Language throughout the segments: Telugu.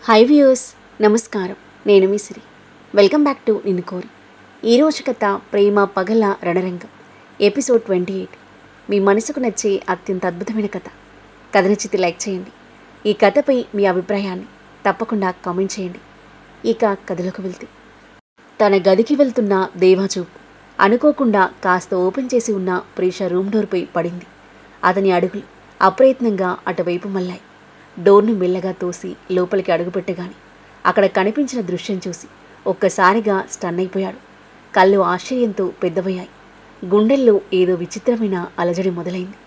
హై వ్యూయర్స్, నమస్కారం. నేను మీ సిరి. వెల్కమ్ బ్యాక్ టు నిన్ను కోరి. ఈరోజు కథ ప్రేమ పగల రణరంగం, ఎపిసోడ్ 28. మీ మనసుకు నచ్చే అత్యంత అద్భుతమైన కథ. కథ నచ్చితే లైక్ చేయండి. ఈ కథపై మీ అభిప్రాయాన్ని తప్పకుండా కామెంట్ చేయండి. ఇక కథలోకి వెళ్తే, తన గదికి వెళ్తున్న దేవాచూపు అనుకోకుండా కాస్త ఓపెన్ చేసి ఉన్న ప్రీష రూమ్ డోర్పై పడింది. అతని అడుగులు అప్రయత్నంగా అటువైపు మళ్ళాయి. డోర్ను మెల్లగా తోసి లోపలికి అడుగుపెట్టగాని అక్కడ కనిపించిన దృశ్యం చూసి ఒక్కసారిగా స్టన్ అయిపోయాడు. కళ్ళు ఆశ్చర్యంతో పెద్దవయ్యాయి. గుండెల్లో ఏదో విచిత్రమైన అలజడి మొదలైంది.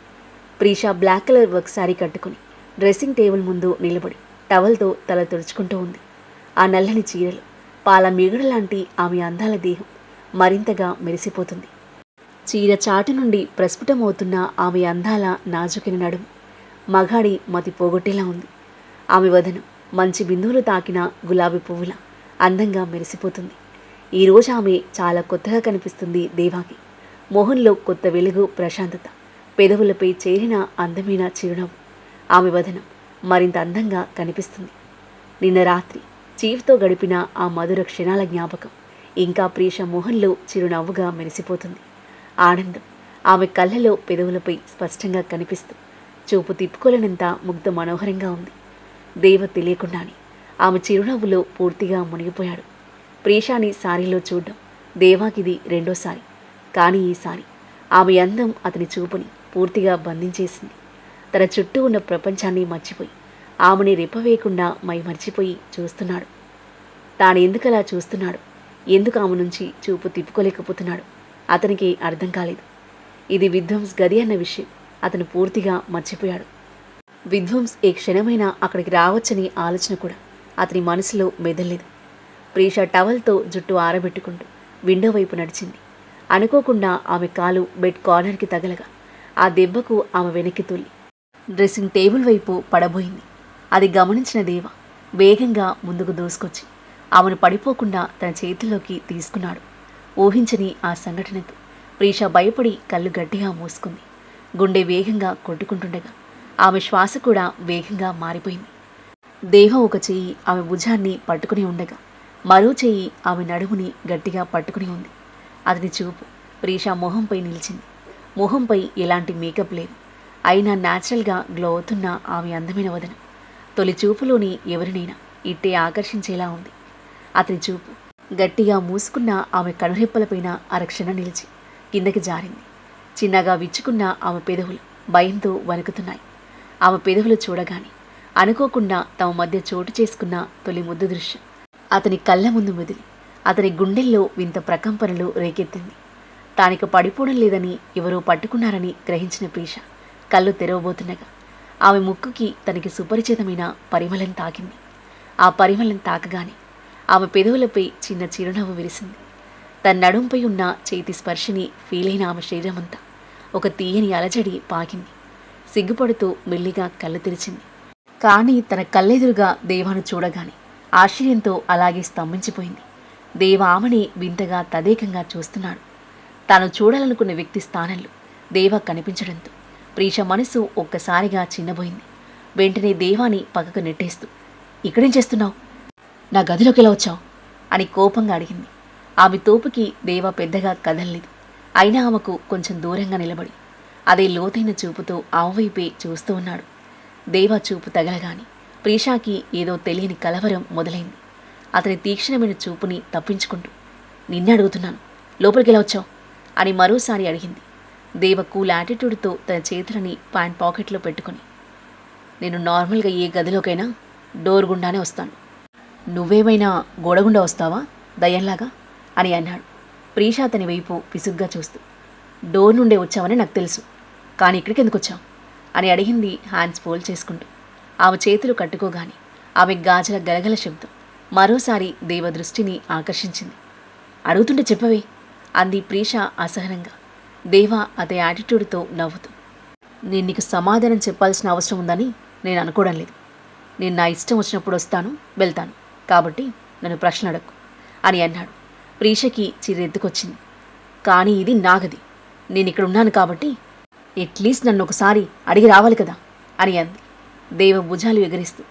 ప్రీషా బ్లాక్ కలర్ వర్క్ శారీ కట్టుకుని డ్రెస్సింగ్ టేబుల్ ముందు నిలబడి టవల్తో తల తుడుచుకుంటూ ఉంది. ఆ నల్లని చీరలు పాల మిగడ లాంటి ఆమె అందాల దేహం మరింతగా మెరిసిపోతుంది. చీర చాటు నుండి ప్రస్ఫుటమవుతున్న ఆమె అందాల నాజుకిన నడుము మగాడి మతి పోగొట్టేలా ఉంది. ఆమె వదనం మంచి బిందువులు తాకిన గులాబీ పువ్వుల అందంగా మెరిసిపోతుంది. ఈరోజు ఆమె చాలా కొత్తగా కనిపిస్తుంది దేవాకి. మొహంలో కొత్త వెలుగు, ప్రశాంతత, పెదవులపై చేరిన అందమైన చిరునవ్వు. ఆమె వదనం మరింత అందంగా కనిపిస్తుంది. నిన్న రాత్రి చీఫ్తో గడిపిన ఆ మధుర క్షణాల జ్ఞాపకం ఇంకా ప్రీష మొహంలో చిరునవ్వుగా మెరిసిపోతుంది. ఆనందం ఆమె కళ్ళలో, పెదవులపై స్పష్టంగా కనిపిస్తూ చూపు తిప్పుకోలేనంత ముగ్ధ మనోహరంగా ఉంది. దేవ తెలియకుండానే ఆమె చిరునవ్వులో పూర్తిగా మునిగిపోయాడు. ప్రీషాని సారీలో చూడడం దేవాకిది రెండోసారి. కానీ ఈసారి ఆమె అందం అతని చూపుని పూర్తిగా బంధించేసింది. తన చుట్టూ ఉన్న ప్రపంచాన్ని మర్చిపోయి ఆమెని రెప్పవేయకుండా మైమర్చిపోయి చూస్తున్నాడు. తాను ఎందుకలా చూస్తున్నాడు, ఎందుకు ఆమె నుంచి చూపు తిప్పుకోలేకపోతున్నాడు అతనికి అర్థం కాలేదు. ఇది విధ్వంస్ గది అన్న విషయం అతను పూర్తిగా మర్చిపోయాడు. విధ్వంస్ ఏ క్షణమైనా అక్కడికి రావచ్చని ఆలోచన కూడా అతని మనసులో మెదల్లేదు. ప్రీష టవల్తో జుట్టు ఆరబెట్టుకుంటూ విండో వైపు నడిచింది. అనుకోకుండా ఆమె కాలు బెడ్ కార్నర్కి తగలగా ఆ దెబ్బకు ఆమె వెనక్కి తొలి డ్రెస్సింగ్ టేబుల్ వైపు పడబోయింది. అది గమనించిన దేవ వేగంగా ముందుకు దూసుకొచ్చి ఆమెను పడిపోకుండా తన చేతిలోకి తీసుకున్నాడు. ఊహించని ఆ సంఘటనకు ప్రీష భయపడి కళ్ళు గట్టిగా మూసుకుంది. గుండె వేగంగా కొట్టుకుంటుండగా ఆమె శ్వాస కూడా వేగంగా మారిపోయింది. దేవ ఒక చెయ్యి ఆమె భుజాన్ని పట్టుకుని ఉండగా మరో చెయ్యి ఆమె నడుముని గట్టిగా పట్టుకుని ఉంది. అతని చూపు ప్రీషా మొహంపై నిలిచింది. మొహంపై ఎలాంటి మేకప్ లేదు. అయినా న్యాచురల్గా గ్లో అవుతున్న ఆమె అందమైన వదనం తొలి చూపులోని ఎవరినైనా ఇట్టే ఆకర్షించేలా ఉంది. అతని చూపు గట్టిగా మూసుకున్న ఆమె కనురెప్పలపైన అరక్షణ నిలిచి కిందకి జారింది. చిన్నగా విచ్చుకున్న ఆమె పెదవులు భయంతో వణుకుతున్నాయి. ఆమె పెదవులు చూడగానే అనుకోకుండా తమ మధ్య చోటు చేసుకున్న తొలి ముద్దు దృశ్యం అతని కళ్ళ ముందు మెదిలి అతని గుండెల్లో వింత ప్రకంపనలు రేకెత్తింది. తానిక పడిపోవడం లేదని ఎవరో పట్టుకున్నారని గ్రహించిన ప్రీష కళ్ళు తెరవబోతుండగా ఆమె ముక్కుకి తనకి సుపరిచితమైన పరిమళం తాకింది. ఆ పరిమళం తాకగానే ఆమె పెదవులపై చిన్న చిరునవ్వు విరిసింది. తన నడుంపై ఉన్న చేతి స్పర్శని ఫీలైన ఆమె శరీరమంతా ఒక తీయని అలజడి పాకింది. సిగ్గుపడుతూ మెల్లిగా కళ్ళు తెరిచింది. కానీ తన కళ్ళెదురుగా దేవాను చూడగానే ఆశ్చర్యంతో అలాగే స్తంభించిపోయింది. దేవ ఆమెని వింతగా తదేకంగా చూస్తున్నాడు. తాను చూడాలనుకున్న వ్యక్తి స్థానంలో దేవ కనిపించడంతో ప్రీష మనసు ఒక్కసారిగా చిన్నబోయింది. వెంటనే దేవాని పక్కకు నెట్టేస్తూ, ఇక్కడేం చేస్తున్నావు, నా గదిలోకి ఎలా వచ్చావు అని కోపంగా అడిగింది. ఆమె తోపుకి దేవ పెద్దగా కదలలేదు. అయినా ఆమెకు కొంచెం దూరంగా నిలబడి అదే లోతైన చూపుతో ఆమె వైపే చూస్తూ ఉన్నాడు. దేవ చూపు తగలగాని ప్రీషాకి ఏదో తెలియని కలవరం మొదలైంది. అతని తీక్షణమైన చూపుని తప్పించుకుంటూ, నిన్నే అడుగుతున్నాను, లోపలికి ఎలా వచ్చావు అని మరోసారి అడిగింది. దేవ కూల్ యాటిట్యూడ్తో తన చేతులని ప్యాంట్ పాకెట్లో పెట్టుకుని, నేను నార్మల్గా ఏ గదిలోకైనా డోర్ గుండానే వస్తాను, నువ్వేమైనా గోడగుండా వస్తావా దయ్యంలాగా అని అన్నాడు. ప్రీషా అతని వైపు పిసుగ్గా చూస్తూ, డోర్ నుండే వచ్చావని నాకు తెలుసు, కానీ ఇక్కడికి ఎందుకు వచ్చావు అని అడిగింది హ్యాండ్స్ ఫోల్డ్ చేసుకుంటూ. ఆమె చేతులు కట్టుకోగానే ఆమె గాజుల గలగల శబ్దం మరోసారి దేవ దృష్టిని ఆకర్షించింది. అడుగుతుంటే చెప్పవే అంది ప్రీష అసహనంగా. దేవ అదే యాటిట్యూడ్తో నవ్వుతూ, నేను నీకు సమాధానం చెప్పాల్సిన అవసరం ఉందని నేను అనుకోవడం లేదు. నేను నా ఇష్టం వచ్చినప్పుడు వస్తాను, వెళ్తాను, కాబట్టి నన్ను ప్రశ్న అడగకు అని అన్నాడు. ప్రీషకి చిరెత్తుకొచ్చింది. కానీ ఇది నా గది, నేను ఇక్కడ ఉన్నాను కాబట్టి అట్లీస్ట్ నన్ను ఒకసారి అడిగి రావాలి కదా అని అంది దేవ భుజాలు ఎగరిస్తూ.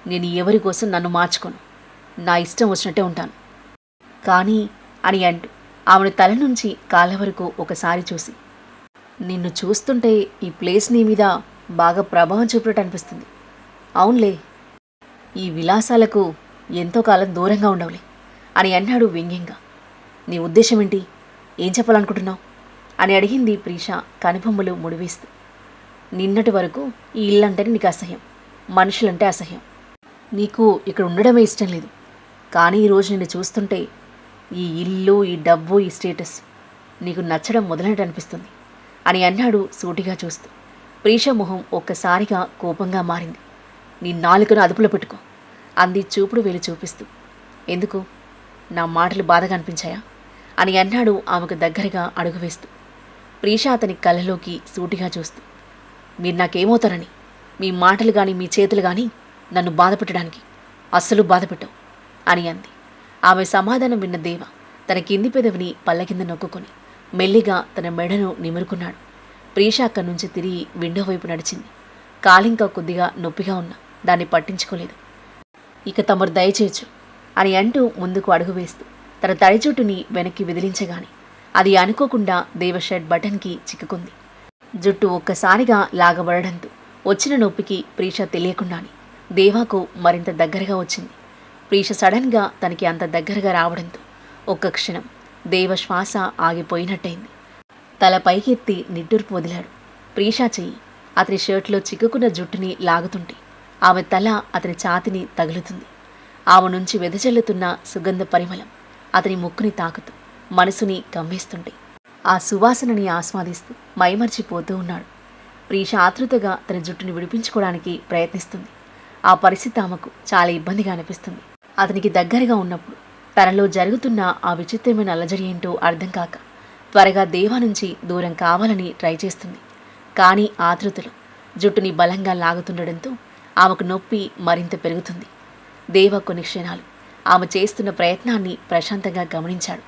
నేను ఎవరి కోసం నన్ను మార్చుకోను. నా ఇష్టం వచ్చినట్టే ఉంటాను. కానీ అని అంటూ ఆమెను తల నుంచి కాళ్ళ వరకు ఒకసారి చూసి, నిన్ను చూస్తుంటే ఈ ప్లేస్ నీ మీద బాగా ప్రభావం చూపినట్టు అనిపిస్తుంది. అవునులే, ఈ విలాసాలకు ఎంతో కాలం దూరంగా ఉండవులే అని అన్నాడు వ్యంగ్యంగా. నీ ఉద్దేశం ఏంటి? ఏం చెప్పాలనుకుంటున్నావు అని అడిగింది ప్రీష కనుబొమ్మలు ముడివేస్తూ. నిన్నటి వరకు ఈ ఇల్లంటేనే నీకు అసహ్యం, మనుషులంటే అసహ్యం. నీకు ఇక్కడ ఉండడమే ఇష్టం లేదు. కానీ ఈరోజు నిన్ను చూస్తుంటే ఈ ఇల్లు, ఈ డబ్బు, ఈ స్టేటస్ నీకు నచ్చడం మొదలైనట్టు అనిపిస్తుంది అని అన్నాడు సూటిగా చూస్తూ. ప్రీష మొహం ఒక్కసారిగా కోపంగా మారింది. నీ నాలుకను అదుపులో పెట్టుకో అంది చూపుడు వేలు చూపిస్తూ. ఎందుకు? నా మాటలు బాధగా అనిపించాయా అని అన్నాడు ఆమెకు దగ్గరగా అడుగు వేస్తూ. ప్రీష అతని కళ్ళలోకి సూటిగా చూస్తూ, మీరు నాకేమవుతారని, మీ మాటలు కానీ మీ చేతులు కానీ నన్ను బాధపెట్టడానికి అస్సలు బాధపెట్టవు అని అంది. ఆమె సమాధానం విన్న దేవ తన కింది పెదవిని పళ్ళ కింద నొక్కుకొని మెల్లిగా తన మెడను నిమురుకున్నాడు. ప్రీష అక్కడి నుంచి తిరిగి విండో వైపు నడిచింది. కాలింకా కొద్దిగా నొప్పిగా ఉన్నా దాన్ని పట్టించుకోలేదు. ఇక తమరు దయచేయచ్చు అని అంటూ ముందుకు అడుగు వేస్తూ తన తడి జుట్టుని వెనక్కి విదిలించగాని అది అనుకోకుండా దేవ షర్ట్ బటన్కి చిక్కుకుంది. జుట్టు ఒక్కసారిగా లాగబడడంతో వచ్చిన నొప్పికి ప్రీష తెలియకుండానే దేవాకు మరింత దగ్గరగా వచ్చింది. ప్రీష సడన్గా తనకి అంత దగ్గరగా రావడంతో ఒక్క క్షణం దేవ శ్వాస ఆగిపోయినట్టయింది. తల పైకెత్తి నిట్టూర్పు వదిలాడు. ప్రీష చెయ్యి అతని షర్ట్లో చిక్కుకున్న జుట్టుని లాగుతుంటే ఆమె తల అతని ఛాతిని తగులుతుంది. ఆమె నుంచి వెదజల్లుతున్న సుగంధ పరిమళం అతని ముక్కుని తాకుతూ మనసుని కమ్మేస్తుంటే ఆ సువాసనని ఆస్వాదిస్తూ మైమర్చిపోతూ ఉన్నాడు. ప్రీష ఆతృతగా తన జుట్టుని విడిపించుకోవడానికి ప్రయత్నిస్తుంది. ఆ పరిస్థితి ఆమెకు చాలా ఇబ్బందిగా అనిపిస్తుంది. అతనికి దగ్గరగా ఉన్నప్పుడు తనలో జరుగుతున్న ఆ విచిత్రమైన అలజడి ఏంటో అర్థం కాక త్వరగా దేవా నుంచి దూరం కావాలని ట్రై చేస్తుంది. కానీ ఆతృతలో జుట్టుని బలంగా లాగుతుండడంతో ఆమెకు నొప్పి మరింత పెరుగుతుంది. దేవ కొన్ని క్షణాలు ఆమె చేస్తున్న ప్రయత్నాన్ని ప్రశాంతంగా గమనించాడు.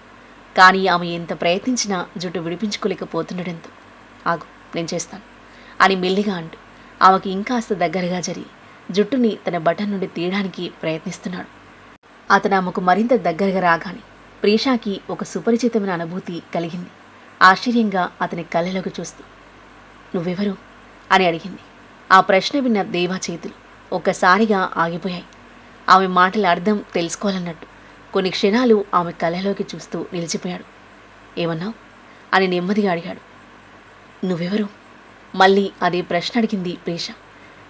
కానీ ఆమె ఎంత ప్రయత్నించినా జుట్టు విడిపించుకోలేకపోతుండడంతో ఆగు, నేను చేస్తాను అని మెల్లిగా అంటూ ఆమెకి ఇంకాస్త దగ్గరగా జరిగి జుట్టుని తన బటన్ నుండి తీయడానికి ప్రయత్నిస్తున్నాడు. అతను ఆమెకు మరింత దగ్గరగా రాగానే ప్రీషాకి ఒక సుపరిచితమైన అనుభూతి కలిగింది. ఆశ్చర్యంగా అతని కళ్ళలోకి చూస్తూ, నువ్వెవరు అని అడిగింది. ఆ ప్రశ్న విన్న దేవా చేతులు ఒక్కసారిగా ఆగిపోయాయి. ఆమె మాటల అర్థం తెలుసుకోవాలన్నట్టు కొన్ని క్షణాలు ఆమె కళ్ళలోకి చూస్తూ నిలిచిపోయాడు. ఏమన్నావు అని నెమ్మదిగా అడిగాడు. నువ్వెవరు? మళ్ళీ అదే ప్రశ్న అడిగింది ప్రీష.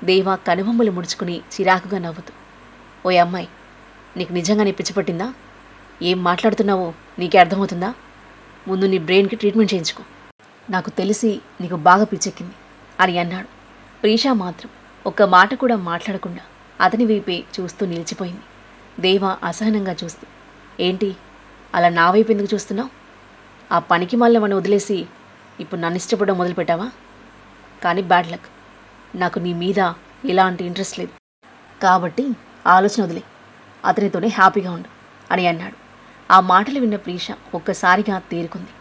దేవా కనుబొమ్మలు ముడుచుకుని చిరాకుగా నవ్వుతూ, ఓ అమ్మాయి, నీకు నిజంగానే పిచ్చిపట్టిందా? ఏం మాట్లాడుతున్నావో నీకే అర్థమవుతుందా? ముందు నీ బ్రెయిన్కి ట్రీట్మెంట్ చేయించుకో. నాకు తెలిసి నీకు బాగా పిచ్చెక్కింది అని అన్నాడు. ప్రీషా మాత్రం ఒక్క మాట కూడా మాట్లాడకుండా అతని వైపే చూస్తూ నిలిచిపోయింది. దేవా అసహనంగా చూస్తూ, ఏంటి అలా నా వైపు ఎందుకు చూస్తున్నావు? ఆ పనికి మళ్ళీ మనం వదిలేసి ఇప్పుడు నన్ను ఇష్టపడడం మొదలుపెట్టావా? కానీ బ్యాడ్ లక్, నాకు నీ మీద ఎలాంటి ఇంట్రెస్ట్ లేదు. కాబట్టి ఆలోచన వదిలే, అతనితోనే హ్యాపీగా ఉండు అని అన్నాడు. ఆ మాటలు విన్న ప్రీష ఒక్కసారిగా తేరుకుంది.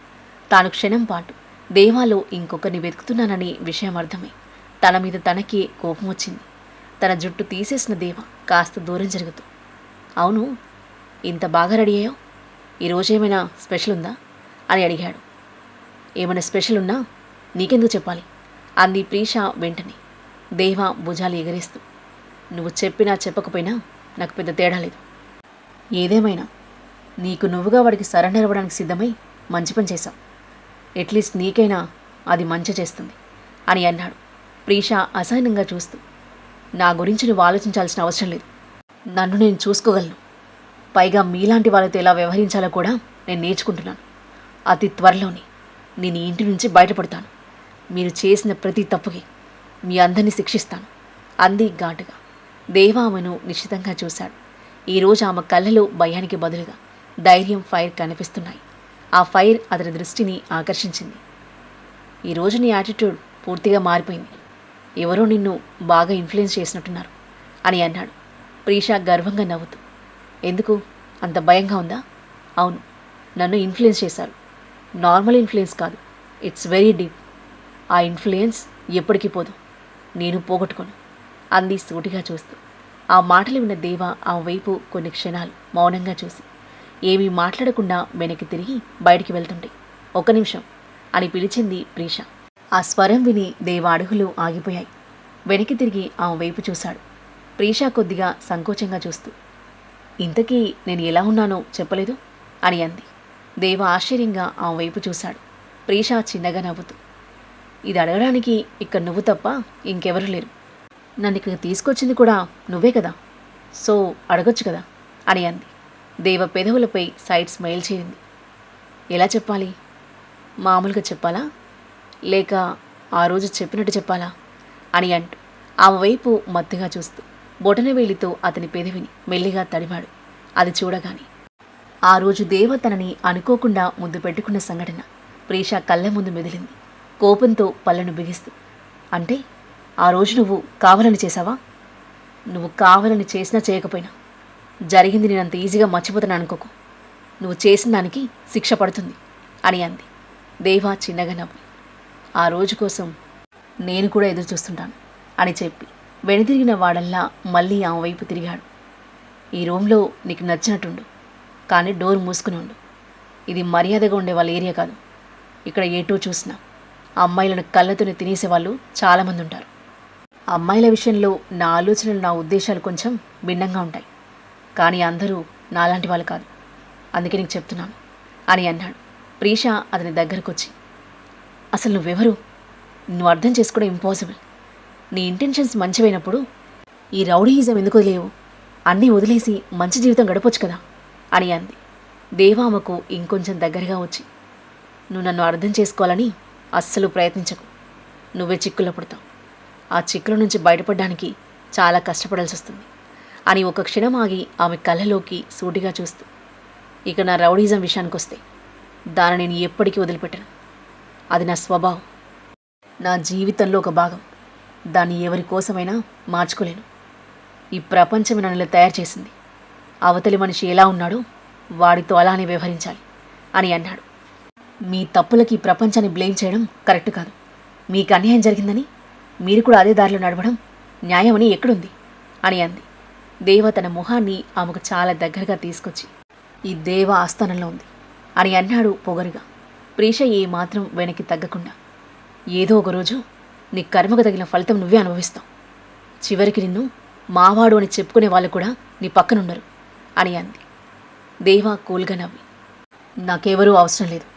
తాను క్షణం పాటు దేవాలో ఇంకొకరిని వెతుకుతున్నానని విషయం అర్థమై తన మీద తనకే కోపం వచ్చింది. తన జుట్టు తీసేసిన దేవ కాస్త దూరం జరుగుతూ, అవును, ఇంత బాగా రెడీ అయ్యావు, ఈరోజేమైనా స్పెషల్ ఉందా అని అడిగాడు. ఏమైనా స్పెషల్ ఉన్నా నీకెందుకు చెప్పాలి అంది ప్రీష వెంటనే. దేవ భుజాలు ఎగరేస్తూ, నువ్వు చెప్పినా చెప్పకపోయినా నాకు పెద్ద తేడా లేదు. ఏదేమైనా నీకు నువ్వుగా వాడికి సరెండర్ అవ్వడానికి సిద్ధమై మంచి పని చేశావు. అట్లీస్ట్ నీకైనా అది మంచి చేస్తుంది అని అన్నాడు. ప్రీష అసహనంగా చూస్తూ, నా గురించి నువ్వు ఆలోచించాల్సిన అవసరం లేదు. నన్ను నేను చూసుకోగలను. పైగా మీలాంటి వాళ్ళతో ఎలా వ్యవహరించాలో కూడా నేను నేర్చుకుంటున్నాను. అతి త్వరలోనే నేను ఈ ఇంటి నుంచి బయటపడతాను. మీరు చేసిన ప్రతి తప్పుకి మీ అందరినీ శిక్షిస్తాను అంది ఘాటుగా. దేవా ఆమెను నిశ్చితంగా చూశాడు. ఈరోజు ఆమె కళ్ళలో భయానికి బదులుగా ధైర్యం, ఫైర్ కనిపిస్తున్నాయి. ఆ ఫైర్ అతని దృష్టిని ఆకర్షించింది. ఈరోజు నీ యాటిట్యూడ్ పూర్తిగా మారిపోయింది. ఎవరో నిన్ను బాగా ఇన్ఫ్లుయెన్స్ చేసినట్టున్నారు అని అన్నాడు. ప్రీష గర్వంగా నవ్వుతూ, ఎందుకు అంత భయంగా ఉందా? అవును, నన్ను ఇన్ఫ్లుయెన్స్ చేశారు. నార్మల్ ఇన్ఫ్లుయెన్స్ కాదు, ఇట్స్ వెరీ డీప్. ఆ ఇన్ఫ్లుయెన్స్ ఎప్పటికీ పోదు, నేను పోగొట్టుకోను అంది సూటిగా చూస్తూ. ఆ మాటలు విన్న దేవ ఆ వైపు కొన్ని క్షణాలు మౌనంగా చూసి ఏమీ మాట్లాడకుండా వెనక్కి తిరిగి బయటికి వెళ్తుంటే, "ఒక్క నిమిషం" అని పిలిచింది ప్రీష. ఆ స్వరం విని దేవ అడుగులు ఆగిపోయాయి. వెనక్కి తిరిగి ఆమె వైపు చూశాడు. ప్రీష కొద్దిగా సంకోచంగా చూస్తూ, "ఇంతకీ నేను ఎలా ఉన్నానో చెప్పలేదు" అని అంది. దేవ ఆశ్చర్యంగా ఆమె వైపు చూశాడు. ప్రీష చిన్నగా నవ్వుతూ, "ఇది అడగడానికి ఇక్కడ నువ్వు తప్ప ఇంకెవరూ లేరు. నన్ను ఇక్కడికి తీసుకొచ్చింది కూడా నువ్వే కదా, సో అడగొచ్చు కదా" అని అంది. దేవ పెదవులపై సైడ్ స్మైల్ చేరింది. ఎలా చెప్పాలి? మామూలుగా చెప్పాలా, లేక ఆ రోజు చెప్పినట్టు చెప్పాలా అని అంటూ ఆమె వైపు మత్తుగా చూస్తూ బొటనవేలితో అతని పెదవిని మెల్లిగా తడిమాడు. అది చూడగానే ఆ రోజు దేవ తనని అనుకోకుండా ముద్దు పెట్టుకున్న సంఘటన ప్రీష కళ్ళ ముందు మెదిలింది. కోపంతో పళ్ళను బిగిస్తూ, "అంటే ఆ రోజు నువ్వు కావాలని చేశావా? నువ్వు కావాలని చేసినా చేయకపోయినా జరిగింది నేనంత ఈజీగా మర్చిపోతాను అనుకోకు. నువ్వు చేసిన దానికి శిక్ష పడుతుంది" అని అంది. దేవా చిన్నగా నవ్వి, "ఆ రోజు కోసం నేను కూడా ఎదురు చూస్తుంటాను" అని చెప్పి వెనుదిరిగిన వాడల్లా మళ్ళీ ఆమె వైపు తిరిగాడు. "ఈ రూమ్లో నీకు నచ్చినట్టుండు, కానీ డోర్ మూసుకుని ఉండు. ఇది మర్యాదగా ఉండే వాళ్ళ ఏరియా కాదు. ఇక్కడ ఏటో చూసినా అమ్మాయిలను కళ్ళతోనే తినేసేవాళ్ళు చాలామంది ఉంటారు. అమ్మాయిల విషయంలో నా ఆలోచనలు, నా ఉద్దేశాలు కొంచెం భిన్నంగా ఉంటాయి. కానీ అందరూ నాలాంటి వాళ్ళు కాదు. అందుకే నీకు చెప్తున్నాను" అని అన్నాడు. ప్రీష అతని దగ్గరకొచ్చి, "అసలు నువ్వెవరు? నువ్వు అర్థం చేసుకోవడం ఇంపాసిబుల్. నీ ఇంటెన్షన్స్ మంచివైనప్పుడు ఈ రౌడీయిజం ఎందుకు వదిలేవు? అన్నీ వదిలేసి మంచి జీవితం గడపొచ్చు కదా" అని అంది. దేవామకు ఇంకొంచెం దగ్గరగా వచ్చి, "నువ్వు నన్ను అర్థం చేసుకోవాలని అస్సలు ప్రయత్నించకు. నువ్వే చిక్కుల్లో పడతావు. ఆ చిక్కుల నుంచి బయటపడడానికి చాలా కష్టపడాల్సి వస్తుంది" అని ఒక క్షణం ఆగి ఆమె కళ్ళలోకి సూటిగా చూస్తూ, "ఇక నా రౌడీజం విషయానికి వస్తే దాన్ని నేను ఎప్పటికీ వదిలిపెట్టను. అది నా స్వభావం, నా జీవితంలో ఒక భాగం. దాన్ని ఎవరి కోసమైనా మార్చుకోలేను. ఈ ప్రపంచం నన్ను ఇలా తయారు చేసింది. అవతలి మనిషి ఎలా ఉన్నాడో వాడితో అలానే వ్యవహరించాలి" అని అన్నాడు. "మీ తప్పులకి ఈ ప్రపంచాన్ని బ్లేమ్ చేయడం కరెక్ట్ కాదు. మీకు అన్యాయం జరిగిందని మీరు కూడా అదే దారిలో నడవడం న్యాయమని ఎక్కడుంది" అని అంది. దేవ తన మొహాన్ని ఆమెకు చాలా దగ్గరగా తీసుకొచ్చి, "ఈ దేవ ఆస్థానంలో ఉంది" అని అన్నాడు పొగరుగా. ప్రీష ఏమాత్రం వెనక్కి తగ్గకుండా, "ఏదో ఒకరోజు నీ కర్మకు తగిన ఫలితం నువ్వే అనుభవిస్తావు. చివరికి నిన్ను మావాడు అని చెప్పుకునే వాళ్ళు కూడా నీ పక్కనుండరు" అని అంది. దేవా కూల్గా నవ్వి, "నాకెవరూ అవసరం లేదు.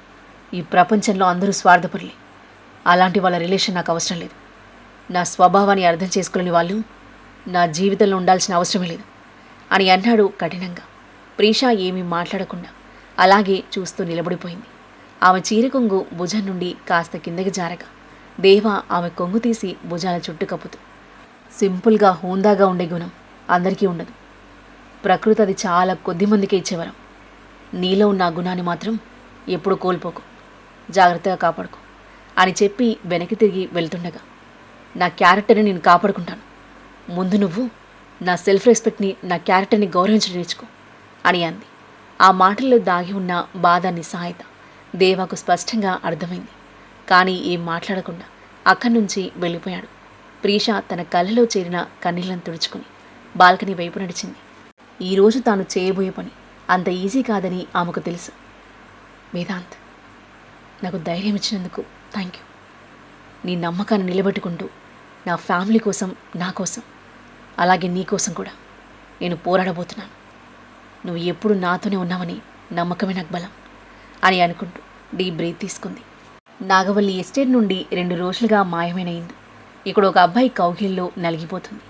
ఈ ప్రపంచంలో అందరూ స్వార్థపరులే. అలాంటి వాళ్ళ రిలేషన్ నాకు అవసరం లేదు. నా స్వభావాన్ని అర్థం చేసుకోలేని వాళ్ళు నా జీవితంలో ఉండాల్సిన అవసరమే లేదు" అని అన్నాడు కఠినంగా. ప్రీష ఏమీ మాట్లాడకుండా అలాగే చూస్తూ నిలబడిపోయింది. ఆమె చీర కొంగు భుజం నుండి కాస్త కిందకి జారగా దేవ ఆమె కొంగు తీసి భుజాల చుట్టు కప్పుతూ, "సింపుల్గా హూందాగా ఉండే గుణం అందరికీ ఉండదు. ప్రకృతి అది చాలా కొద్ది మందికే ఇచ్చేవరం. నీలో ఉన్న ఆ గుణాన్ని మాత్రం ఎప్పుడు కోల్పోకు. జాగ్రత్తగా కాపాడుకో" అని చెప్పి వెనక్కి తిరిగి వెళ్తుండగా, "నా క్యారెక్టర్ని నేను కాపాడుకుంటాను. ముందు నువ్వు నా సెల్ఫ్ రెస్పెక్ట్ని, నా క్యారెక్టర్ని గౌరవించడం నేర్చుకో" అని అంది. ఆ మాటల్లో దాగి ఉన్న బాధ, నిస్సహాయత దేవాకు స్పష్టంగా అర్థమైంది. కానీ ఏం మాట్లాడకుండా అక్కడి నుంచి వెళ్ళిపోయాడు. ప్రీష తన కళ్ళలో చేరిన కన్నీళ్లను తుడుచుకుని బాల్కనీ వైపు నడిచింది. ఈరోజు తాను చేయబోయే పని అంత ఈజీ కాదని ఆమెకు తెలుసు. "వేదాంత్, నాకు ధైర్యం ఇచ్చినందుకు థ్యాంక్ యూ. నీ నమ్మకాన్ని నిలబెట్టుకుంటూ నా ఫ్యామిలీ కోసం, నా కోసం, అలాగే నీ కోసం కూడా నేను పోరాడబోతున్నాను. నువ్వు ఎప్పుడు నాతోనే ఉన్నావని నమ్మకమే నాకు బలం" అని అనుకుంటూ డీప్ బ్రీత్ తీసుకుంది. నాగవల్లి ఎస్టేట్ నుండి 2 రోజులుగా మాయమైన ఇందు ఇక్కడ ఒక అబ్బాయి కౌగిల్లో నలిగిపోతుంది.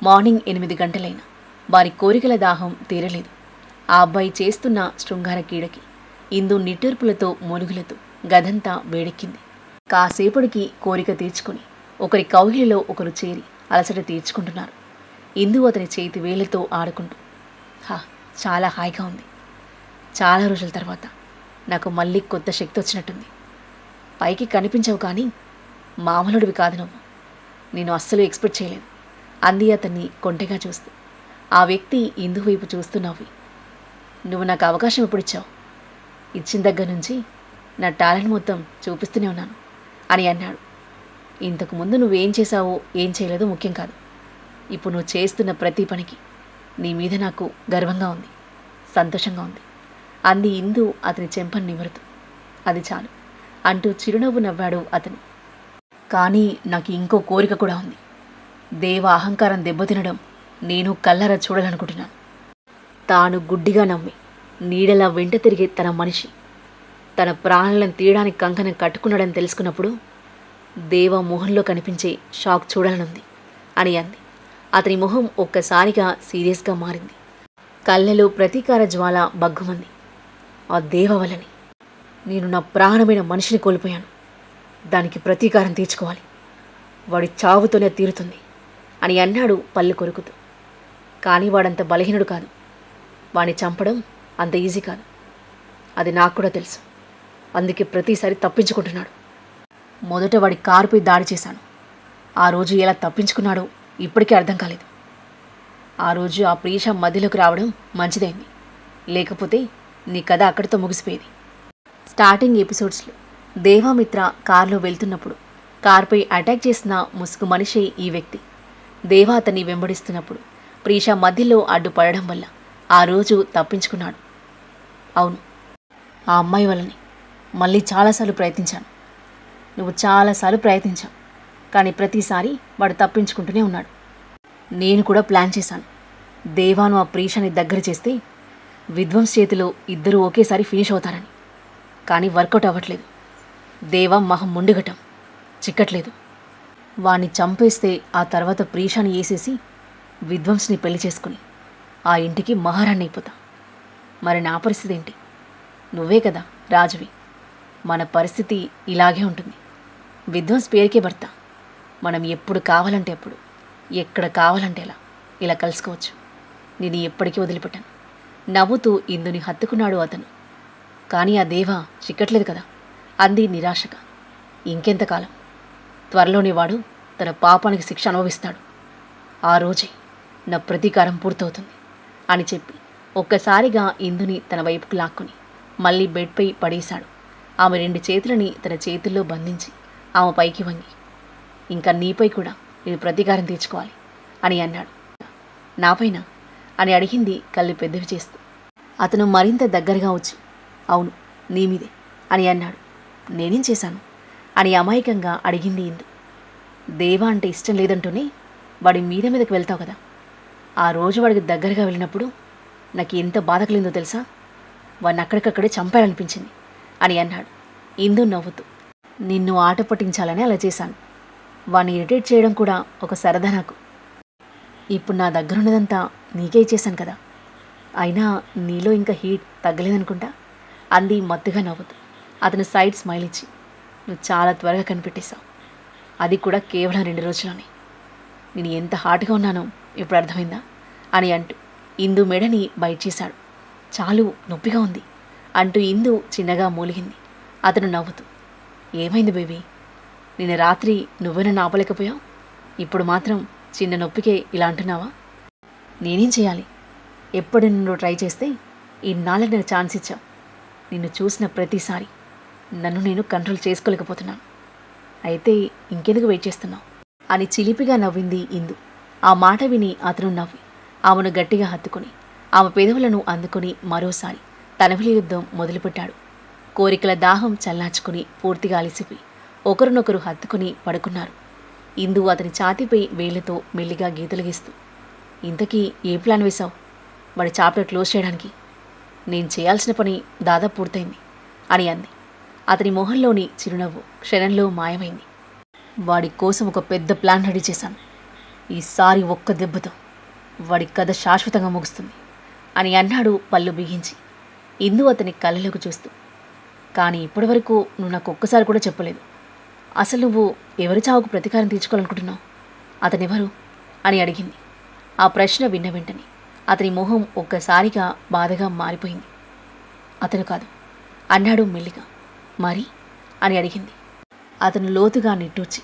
మార్నింగ్ 8 గంటలైనా వారి కోరికల దాహం తీరలేదు. ఆ అబ్బాయి చేస్తున్న శృంగార కీడకి ఇందు నిట్టూర్పులతో, మొలుగులతో గదంతా వేడెక్కింది. కాసేపటికి కోరిక తీర్చుకొని ఒకరి కౌగిలిలో ఒకరు చేరి అలసట తీర్చుకుంటున్నారు. ఇందు అతని చేతి వేళ్లతో ఆడుకుంటూ, చాలా హాయిగా ఉంది. చాలా రోజుల తర్వాత నాకు మళ్ళీ కొత్త శక్తి వచ్చినట్టుంది. పైకి కనిపించవు కానీ మామూలుడివి కాదు నువ్వు. నేను అస్సలు ఎక్స్పెక్ట్ చేయలేదు" అంది అతన్ని కొంటెగా చూస్తూ. ఆ వ్యక్తి ఇందు వైపు చూస్తూ నవ్వి, "నువ్వు నాకు అవకాశం ఎప్పుడిచ్చావు? ఇచ్చిన దగ్గర నుంచి నా టాలెంట్ మొత్తం చూపిస్తూనే ఉన్నాను" అని అన్నాడు. "ఇంతకుముందు నువ్వేం చేశావో ఏం చేయలేదో ముఖ్యం కాదు. ఇప్పుడు నువ్వు చేస్తున్న ప్రతి పనికి నీ మీద నాకు గర్వంగా ఉంది, సంతోషంగా ఉంది అంది ఇందు అతని చెంపను నిమురుతూ. అది చాలు అంటూ చిరునవ్వు నవ్వాడు అతను. కానీ నాకు ఇంకో కోరిక కూడా ఉంది. దేవ అహంకారం దెబ్బతినడం నేను కళ్ళారా చూడాలనుకుంటున్నాను. తాను గుడ్డిగా నమ్మి నీడలా వెంట తిరిగే తన మనిషి తన ప్రాణాలను తీయడానికి కంకణం కట్టుకున్నాడని తెలుసుకున్నప్పుడు దేవ మొహంలో కనిపించే షాక్ చూడాలనుంది అని అంది. అతని మొహం ఒక్కసారిగా సీరియస్గా మారింది. కళ్ళలో ప్రతీకార జ్వాల బగ్గుమంది. ఆ దేవ వల్లని నేను నా ప్రాణమైన మనిషిని కోల్పోయాను. దానికి ప్రతీకారం తీర్చుకోవాలి. వాడి చావుతోనే తీరుతుంది అని అన్నాడు పళ్ళు కొరుకుతూ. కానీ వాడంత బలహీనుడు కాదు. వాడిని చంపడం అంత ఈజీ కాదు. అది నాకు కూడా తెలుసు. అందుకే ప్రతిసారి తప్పించుకుంటున్నాడు. మొదట వాడి కారుపై దాడి చేశాను. ఆ రోజు ఎలా తప్పించుకున్నాడో ఇప్పటికీ అర్థం కాలేదు. ఆ రోజు ఆ ప్రీష మధ్యలోకి రావడం మంచిదైంది. లేకపోతే నీ కథ అక్కడితో ముగిసిపోయేది. స్టార్టింగ్ ఎపిసోడ్స్లో దేవామిత్ర కారులో వెళ్తున్నప్పుడు కారుపై అటాక్ చేసిన ముసుగు మనిషి ఈ వ్యక్తి. దేవా అతన్ని వెంబడిస్తున్నప్పుడు ప్రీష మధ్యలో అడ్డుపడడం వల్ల ఆ రోజు తప్పించుకున్నాడు. అవును, ఆ అమ్మాయి వల్లని మళ్ళీ చాలాసార్లు ప్రయత్నించాను. నువ్వు చాలాసార్లు ప్రయత్నించావు. కానీ ప్రతిసారి వాడు తప్పించుకుంటూనే ఉన్నాడు. నేను కూడా ప్లాన్ చేశాను. దేవాను ఆ ప్రీషని దగ్గర చేస్తే విధ్వంస్ చేతిలో ఇద్దరూ ఒకేసారి ఫినిష్ అవుతారని. కానీ వర్కౌట్ అవ్వట్లేదు. దేవా మహం ముండుగటం చిక్కట్లేదు. వాణ్ణి చంపేస్తే ఆ తర్వాత ప్రీషాని వేసేసి విధ్వంస్ని పెళ్లి చేసుకుని ఆ ఇంటికి మహారాణి అయిపోతా. మరి నా పరిస్థితి ఏంటి? నువ్వే కదా రాజువి. మన పరిస్థితి ఇలాగే ఉంటుంది. విధ్వంస్ పేరుకే భర్త. మనం ఎప్పుడు కావాలంటే అప్పుడు, ఎక్కడ కావాలంటే ఇలా కలుసుకోవచ్చు. నేను ఎప్పటికీ వదిలిపెట్టాను. నవ్వుతూ ఇందుని హత్తుకున్నాడు అతను. కానీ ఆ దేవ చిక్కట్లేదు కదా అంది నిరాశగా. ఇంకెంతకాలం? త్వరలోనే వాడు తన పాపానికి శిక్ష అనుభవిస్తాడు. ఆ రోజే నా ప్రతీకారం పూర్తవుతుంది అని చెప్పి ఒక్కసారిగా ఇందుని తన వైపుకు లాక్కుని మళ్ళీ బెడ్పై పడేశాడు. ఆమె 2 చేతులని తన చేతుల్లో బంధించి ఆమె పైకి వంగి, ఇంకా నీపై కూడా నేను ప్రతీకారం తీర్చుకోవాలి అని అన్నాడు. నాపైన అని అడిగింది కళ్ళు పెద్దవి చేస్తూ. అతను మరింత దగ్గరగా వచ్చి, అవును నీ మీదే అని అన్నాడు. నేనేం చేశాను అని అమాయకంగా అడిగింది ఇందు. దేవా అంటే ఇష్టం లేదంటూనే వాడి మీదకి వెళ్తావు కదా. ఆ రోజు వాడికి దగ్గరగా వెళ్ళినప్పుడు నాకు ఎంత బాధ కలిగిందో తెలుసా? వాడిని అక్కడికక్కడే చంపాలనిపించింది అని అన్నాడు ఇందు నవ్వుతూ. నిన్ను ఆట పట్టించాలని అలా చేశాను. వాడిని ఇరిటేట్ చేయడం కూడా ఒక సరదా నాకు. ఇప్పుడు నా దగ్గరున్నదంతా నీకే ఇచ్చేశాను కదా. అయినా నీలో ఇంకా హీట్ తగ్గలేదనుకుంటా అంది మత్తుగా నవ్వుతూ. అతను సైడ్ స్మైల్ ఇచ్చి, నువ్వు చాలా త్వరగా కనిపెట్టేశావు. అది కూడా కేవలం 2 రోజుల్లోనే. నేను ఎంత హాట్గా ఉన్నానో ఇప్పుడు అర్థమైందా అని అంటూ ఇందు మెడని బైట్ చేశాడు. చాలు, నొప్పిగా ఉంది అంటూ ఇందు చిన్నగా మూలిగింది. అతను నవ్వుతూ, ఏమైంది బేబీ? నిన్న రాత్రి నువ్వే నన్ను ఆపలేకపోయావు. ఇప్పుడు మాత్రం చిన్న నొప్పికే ఇలా అంటున్నావా? నేనేం చేయాలి? ఎప్పుడు నిన్ను ట్రై చేస్తే ఇన్నాళ్ళకి నాకు ఛాన్స్ ఇచ్చావు. నిన్ను చూసిన ప్రతిసారి నన్ను నేను కంట్రోల్ చేసుకోలేకపోతున్నాను. అయితే ఇంకెందుకు వెయిట్ చేస్తున్నావు అని చిలిపిగా నవ్వింది ఇందు. ఆ మాట విని అతను నవ్వి ఆమెను గట్టిగా హత్తుకుని ఆమె పెదవులను అందుకుని మరోసారి తనవిలి యుద్ధం మొదలుపెట్టాడు. కోరికల దాహం చల్లార్చుకుని పూర్తిగా అలసిపోయి ఒకరినొకరు హత్తుకుని పడుకున్నారు. ఇందు అతని ఛాతీపై వేళ్లతో మెల్లిగా గీతలు గీస్తూ, ఇంతకీ ఏ ప్లాన్ వేశావు వాడి చాప్టర్ క్లోజ్ చేయడానికి? నేను చేయాల్సిన పని దాదాపు పూర్తయింది అని అంది. అతని మొహంలోని చిరునవ్వు క్షణంలో మాయమైంది. వాడి కోసం ఒక పెద్ద ప్లాన్ రెడీ చేశాను. ఈసారి ఒక్క దెబ్బతో వాడి కథ శాశ్వతంగా ముగుస్తుంది అని అన్నాడు పళ్ళు బిగించి. ఇందు అతని కళ్ళలోకి చూస్తూ, కానీ ఇప్పటివరకు నువ్వు నాకు ఒక్కసారి కూడా చెప్పలేదు. అసలు నువ్వు ఎవరి చావుకు ప్రతీకారం తీర్చుకోవాలనుకుంటున్నావు? అతనెవరు అని అడిగింది. ఆ ప్రశ్న విన్న వెంటనే అతని మొహం ఒక్కసారిగా బాధగా మారిపోయింది. అతను కాదు అన్నాడు మెల్లిగా. మరి అని అడిగింది. అతను లోతుగా నిట్టూర్చి,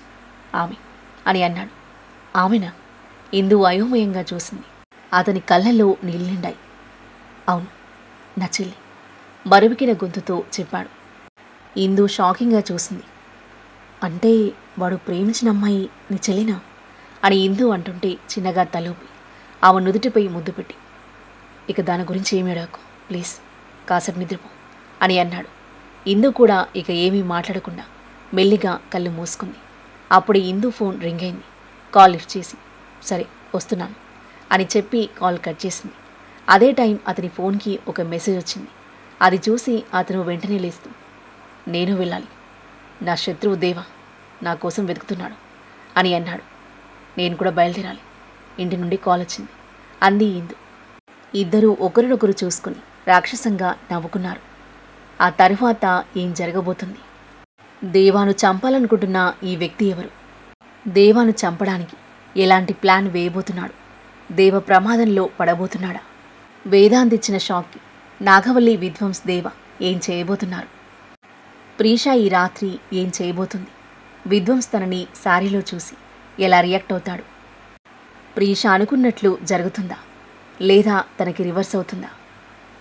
ఆమె అని అన్నాడు. ఆమెనా? ఇందు అయోమయంగా చూసింది. అతని కళ్ళల్లో నీళ్ళు నిండాయి. అవును, నా చెల్లి బరువికిన గొంతుతో చెప్పాడు. ఇందు షాకింగ్గా చూసింది. అంటే వాడు ప్రేమించిన అమ్మాయి నీ చెల్లినా అని ఇందు అంటుంటే చిన్నగా తలూపి ఆమె నుదుటిపై ముద్దు పెట్టి, ఇక దాని గురించి ఏమీ అడగకు ప్లీజ్, కాసేపు నిద్రపో అని అన్నాడు. ఇందు కూడా ఇక ఏమీ మాట్లాడకుండా మెల్లిగా కళ్ళు మూసుకుంది. అప్పుడే ఇందు ఫోన్ రింగ్ అయింది. కాల్ లిఫ్ట్ చేసి, సరే వస్తున్నాను అని చెప్పి కాల్ కట్ చేసింది. అదే టైం అతని ఫోన్కి ఒక మెసేజ్ వచ్చింది. అది చూసి అతను వెంటనే లేస్తూ, నేను వెళ్ళాలి, నా శత్రువు దేవా నా కోసం వెతుకుతున్నాడు అని అన్నాడు. నేను కూడా బయలుదేరాలి, ఇంటి నుండి కాల్ వచ్చింది అంది ఇందు. ఇద్దరూ ఒకరినొకరు చూసుకుని రాక్షసంగా నవ్వుకున్నారు. ఆ తరువాత ఏం జరగబోతుంది? దేవాను చంపాలనుకుంటున్న ఈ వ్యక్తి ఎవరు? దేవాను చంపడానికి ఎలాంటి ప్లాన్ వేయబోతున్నాడు? దేవ ప్రమాదంలో పడబోతున్నాడా? వేదాంత్ ఇచ్చిన షాక్కి నాగవల్లి విధ్వంస్ దేవ ఏం చేయబోతున్నారు? ప్రీషా ఈ రాత్రి ఏం చేయబోతుంది? విధ్వంస్ తనని శారీలో చూసి ఎలా రియాక్ట్ అవుతాడు? ప్రీషా అనుకున్నట్లు జరుగుతుందా లేదా తనకి రివర్స్ అవుతుందా?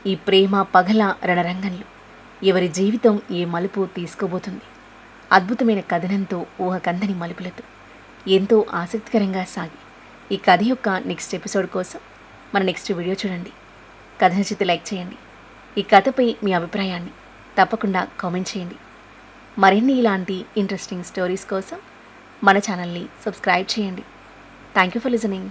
ఈ ప్రేమ పగల రణరంగంలో ఎవరి జీవితం ఏ మలుపు తీసుకోబోతుంది? అద్భుతమైన కథనంతో ఊహకందని మలుపులతో ఎంతో ఆసక్తికరంగా సాగి ఈ కథ యొక్క నెక్స్ట్ ఎపిసోడ్ కోసం మన నెక్స్ట్ వీడియో చూడండి. కథ నచ్చితే లైక్ చేయండి. ఈ కథపై మీ అభిప్రాయాన్ని తప్పకుండా కామెంట్ చేయండి. మరిన్ని ఇలాంటి ఇంట్రెస్టింగ్ స్టోరీస్ కోసం మన ఛానల్ని సబ్స్క్రైబ్ చేయండి. Thank you for listening.